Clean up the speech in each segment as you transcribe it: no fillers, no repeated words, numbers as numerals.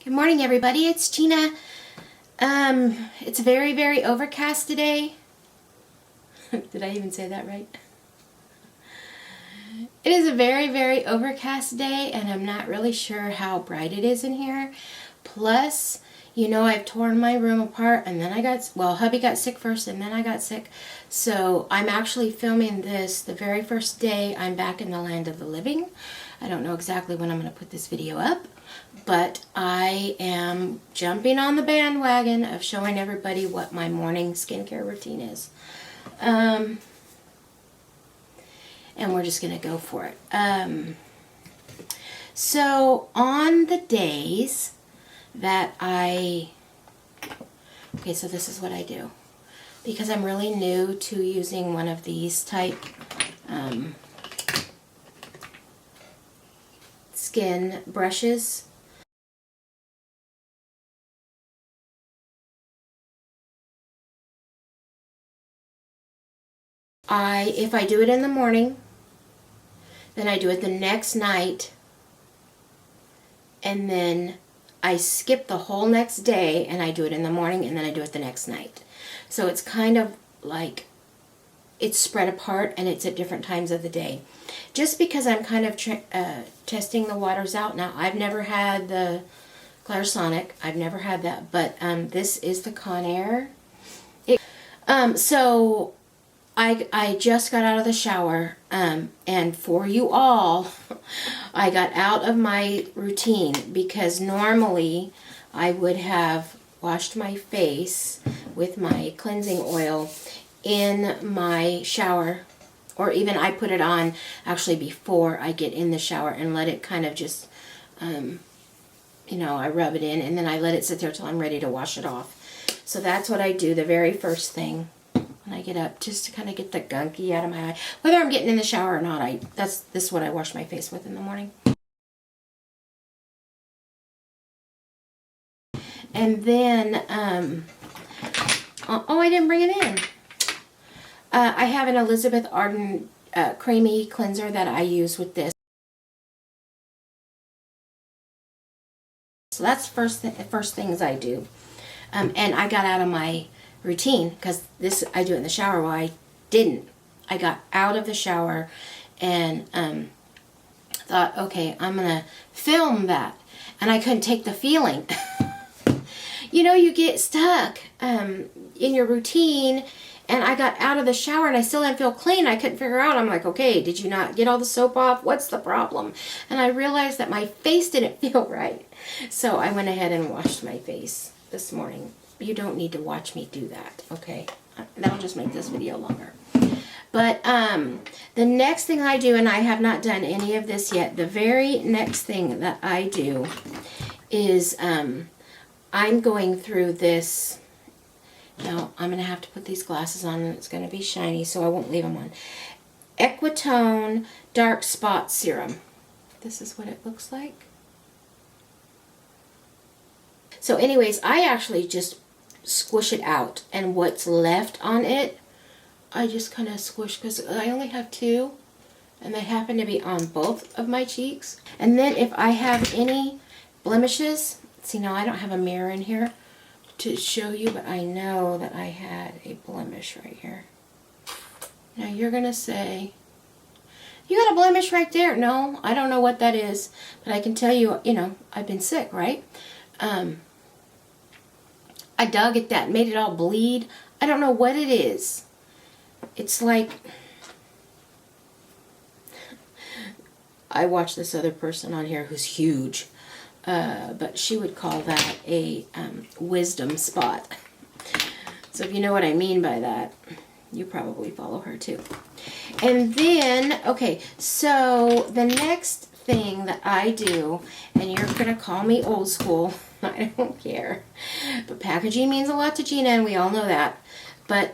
Good morning, everybody. It's Gina. It's very, very overcast today. Did I even say that right? It is a very, very overcast day, and I'm not really sure how bright it is in here. Plus, you know, I've torn my room apart, and then hubby got sick first, and then I got sick. So I'm actually filming this the very first day I'm back in the land of the living. I don't know exactly when I'm going to put this video up, but I am jumping on the bandwagon of showing everybody what my morning skincare routine is. And we're just going to go for it. So on the days that okay, so this is what I do. Because I'm really new to using one of these type skin brushes. If I do it in the morning, then I do it the next night, and then I skip the whole next day and I do it in the morning, and then I do it the next night. So it's kind of like it's spread apart and it's at different times of the day. Just because I'm kind of testing the waters out. Now, I've never had the Clarisonic. I've never had that, but this is the Conair. So I just got out of the shower, and for you all, I got out of my routine because normally I would have washed my face with my cleansing oil in my shower, or even I put it on actually before I get in the shower and let it kind of just, you know, I rub it in and then I let it sit there till I'm ready to wash it off. So that's what I do the very first thing when I get up, just to kind of get the gunky out of my eye. Whether I'm getting in the shower or not, this is what I wash my face with in the morning. And then, oh, I didn't bring it in. I have an Elizabeth Arden creamy cleanser that I use with this. So that's first things I do. And I got out of my routine because this I do it in the shower. Well, I didn't. I got out of the shower and thought, okay, I'm gonna film that, and I couldn't take the feeling. You know, you get stuck in your routine, and I got out of the shower and I still didn't feel clean. I couldn't figure out. I'm like, okay, did you not get all the soap off? What's the problem? And I realized that my face didn't feel right. So I went ahead and washed my face this morning. You don't need to watch me do that, okay? That'll just make this video longer. But the next thing I do, and I have not done any of this yet, the very next thing that I do is I'm going through this. Now, I'm going to have to put these glasses on, and it's going to be shiny, so I won't leave them on. Equitone Dark Spot Serum. This is what it looks like. So anyways, I actually just squish it out, and what's left on it, I just kind of squish, because I only have two, and they happen to be on both of my cheeks. And then if I have any blemishes, see, now I don't have a mirror in here to show you, but I know that I had a blemish right here. Now you're going to say, you got a blemish right there. No, I don't know what that is, but I can tell you, you know, I've been sick, right? I dug at that, made it all bleed. I don't know what it is. It's like, I watched this other person on here who's huge, but she would call that a wisdom spot. So if you know what I mean by that, you probably follow her too. And then, okay, so the next thing that I do, and you're going to call me old school, I don't care, but packaging means a lot to Gina, and we all know that. But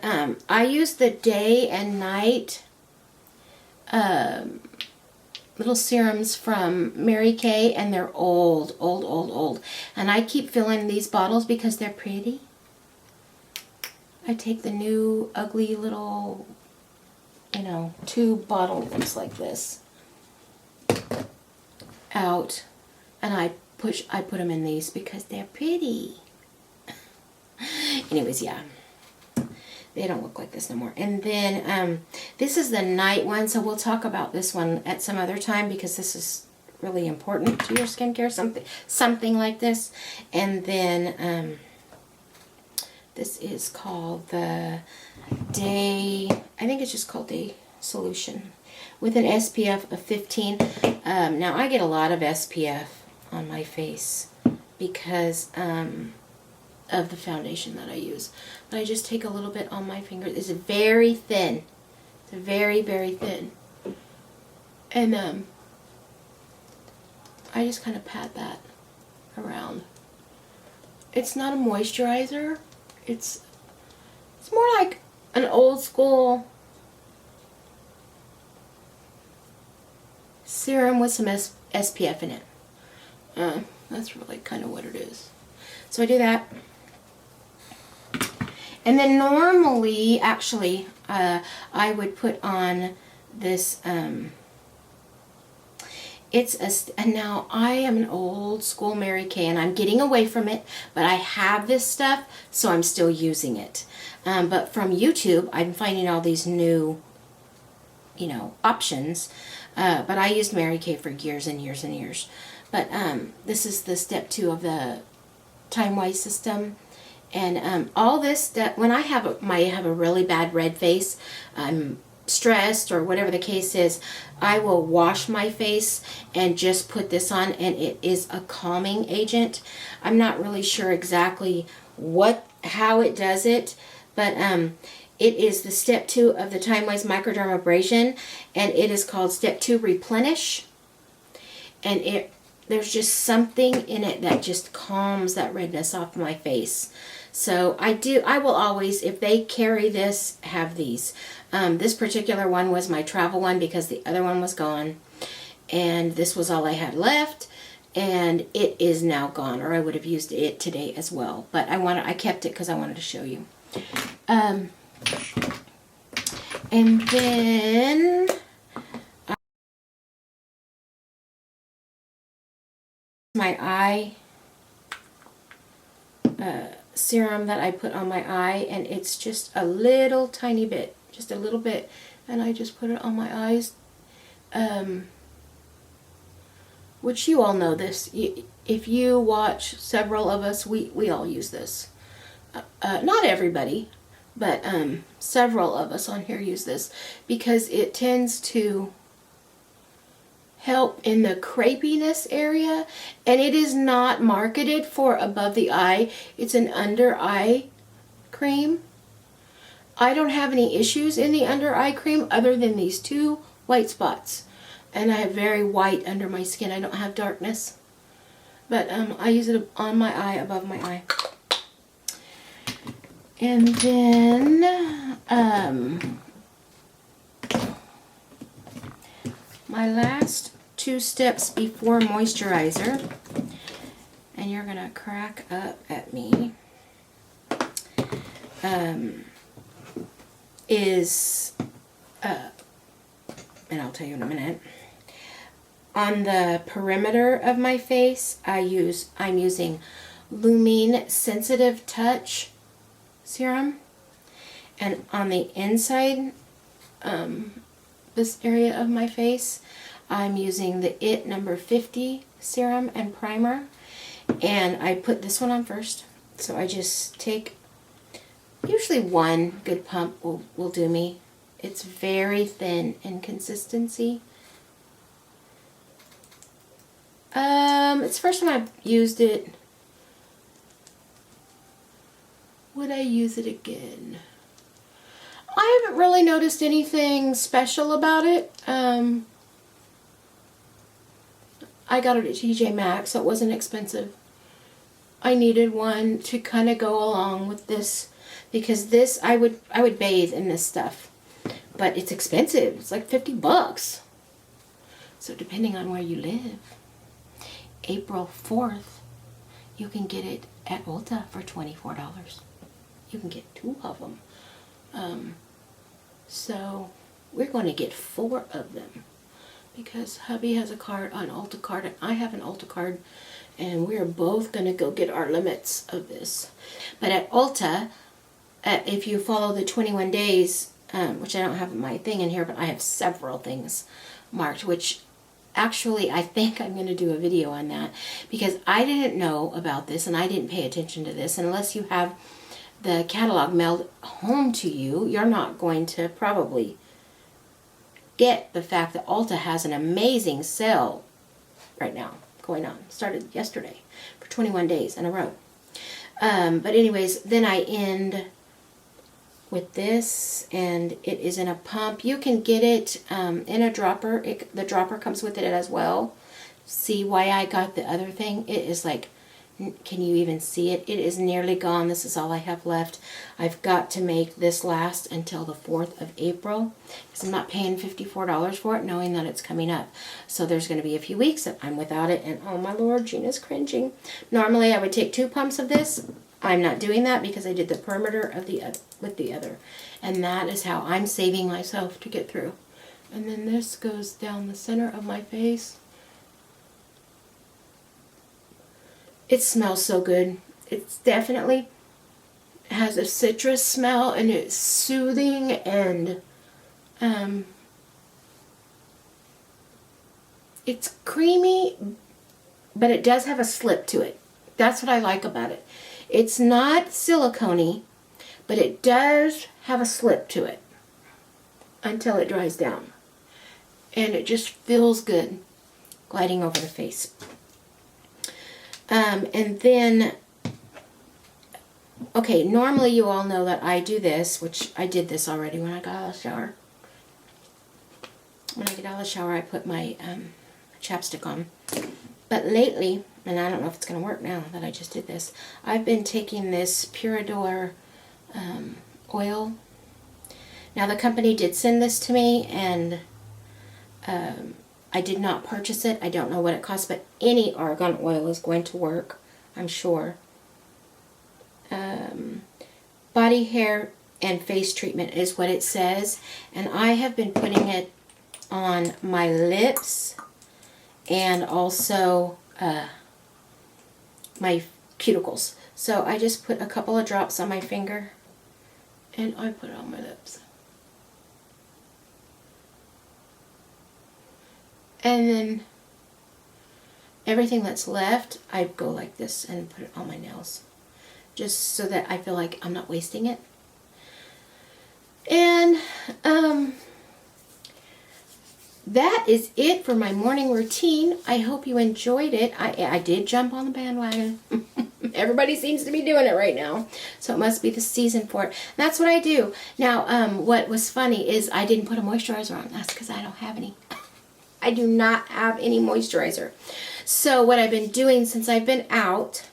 I use the day and night little serums from Mary Kay, and they're old. And I keep filling these bottles because they're pretty. I take the new ugly little, you know, tube bottle, looks like this, out, and I I put them in these because they're pretty. Anyways, yeah. They don't look like this no more. And then this is the night one, so we'll talk about this one at some other time because this is really important to your skincare, something like this. And then this is called the Day, I think it's just called Day Solution with an SPF of 15. Now I get a lot of SPF on my face because of the foundation that I use. But I just take a little bit on my finger. It's very thin. It's very, very thin. And I just kind of pat that around. It's not a moisturizer. It's more like an old school serum with some SPF in it. That's really kind of what it is. So I do that. And then normally, actually, I would put on this, and now I am an old school Mary Kay, and I'm getting away from it, but I have this stuff, so I'm still using it. But from YouTube, I'm finding all these new, options. But I used Mary Kay for years and years and years. But this is the step 2 of the time-wise system. And all this, that when I have a really bad red face, I'm stressed or whatever the case is, I will wash my face and just put this on, and it is a calming agent. I'm not really sure exactly how it does it, but it is the step 2 of the time-wise microdermabrasion, and it is called step 2 replenish. And there's just something in it that just calms that redness off my face. So I will always, if they carry this, have these. This particular one was my travel one because the other one was gone. And this was all I had left. And it is now gone, or I would have used it today as well. But I kept it because I wanted to show you. And then my eye serum that I put on my eye, and it's just a little tiny bit, just a little bit, and I just put it on my eyes, which you all know this. If you watch several of us, we all use this. Not everybody, but several of us on here use this because it tends to help in the crepiness area, and it is not marketed for above the eye. It's an under eye cream. I don't have any issues in the under eye cream other than these 2 white spots, and I have very white under my skin. I don't have darkness, but I use it on my eye, above my eye. And then my last 2 steps before moisturizer, and you're gonna crack up at me, is and I'll tell you in a minute. On the perimeter of my face, I'm using Lumine Sensitive Touch serum, and on the inside, this area of my face, I'm using the IT number 50 serum and primer, and I put this one on first. So I just take, usually 1 good pump will do me. It's very thin in consistency. It's the first time I've used it. Would I use it again? I haven't really noticed anything special about it. I got it at TJ Maxx, so it wasn't expensive. I needed one to kind of go along with this because this I would bathe in this stuff, but it's expensive. It's like $50. So depending on where you live, April 4th, you can get it at Ulta for $24. You can get 2 of them. So we're going to get 4 of them because hubby has a card on Ulta card, and I have an Ulta card And we're both going to go get our limits of this. But at Ulta, if you follow the 21 days, which I don't have my thing in here, but I have several things marked, which actually I think I'm going to do a video on that, because I didn't know about this and I didn't pay attention to this. And unless you have the catalog mailed home to you, you're not going to probably get the fact that Ulta has an amazing sale right now going on. Started yesterday for 21 days in a row. But anyways, then I end with this, and it is in a pump. You can get it in a dropper. The dropper comes with it as well. See why I got the other thing? It is like, can you even see it? It is nearly gone. This is all I have left. I've got to make this last until the 4th of April, because I'm not paying $54 for it, knowing that it's coming up. So there's going to be a few weeks that I'm without it, and oh my Lord, Gina's cringing. Normally I would take 2 pumps of this. I'm not doing that because I did the perimeter of the other with the other, and that is how I'm saving myself to get through. And then this goes down the center of my face. It smells so good. It's definitely has a citrus smell, and it's soothing, and it's creamy, but it does have a slip to it. That's what I like about it. It's not silicone-y, but it does have a slip to it until it dries down. And it just feels good gliding over the face. And then, okay, normally you all know that I do this, which I did this already when I got out of the shower. When I get out of the shower, I put my chapstick on. But lately, and I don't know if it's going to work now that I just did this, I've been taking this Pura D'or Oil. Now, the company did send this to me, and I did not purchase it. I don't know what it costs, but any argan oil is going to work, I'm sure. Body, hair, and face treatment is what it says. And I have been putting it on my lips and also my cuticles. So I just put a couple of drops on my finger, and I put it on my lips. And then everything that's left, I go like this and put it on my nails, just so that I feel like I'm not wasting it. And that is it for my morning routine. I hope you enjoyed it. I did jump on the bandwagon. Everybody seems to be doing it right now, so it must be the season for it. That's what I do. Now, what was funny is I didn't put a moisturizer on. That's because I don't have any. I do not have any moisturizer. So what I've been doing since I've been out,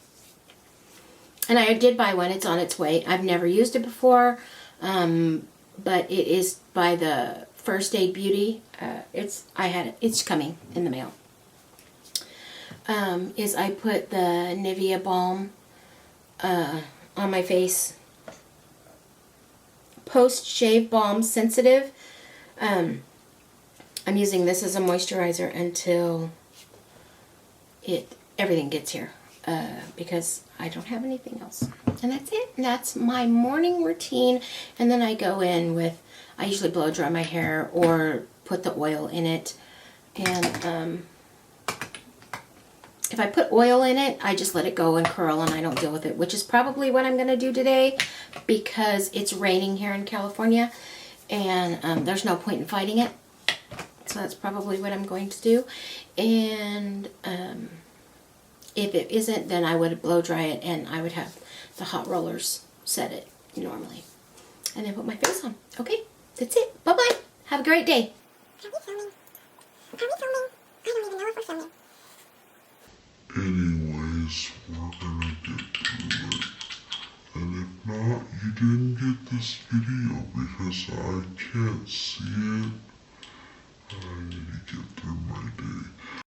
and I did buy one, it's on its way. I've never used it before, but it is by the First Aid Beauty. It's coming in the mail. Is I put the Nivea balm on my face. Post-shave balm sensitive. I'm using this as a moisturizer until everything gets here, because I don't have anything else. And that's it. And that's my morning routine. And then I go in with, I usually blow dry my hair or put the oil in it. And if I put oil in it, I just let it go and curl and I don't deal with it, which is probably what I'm going to do today, because it's raining here in California and there's no point in fighting it. So that's probably what I'm going to do. And if it isn't, then I would blow dry it, and I would have the hot rollers set it normally. And then put my face on. Okay, that's it. Bye-bye. Have a great day. Are we filming? I don't even know if we're filming. Anyways, we're gonna get through it. And if not, you didn't get this video because I can't see it. I need to get through my day.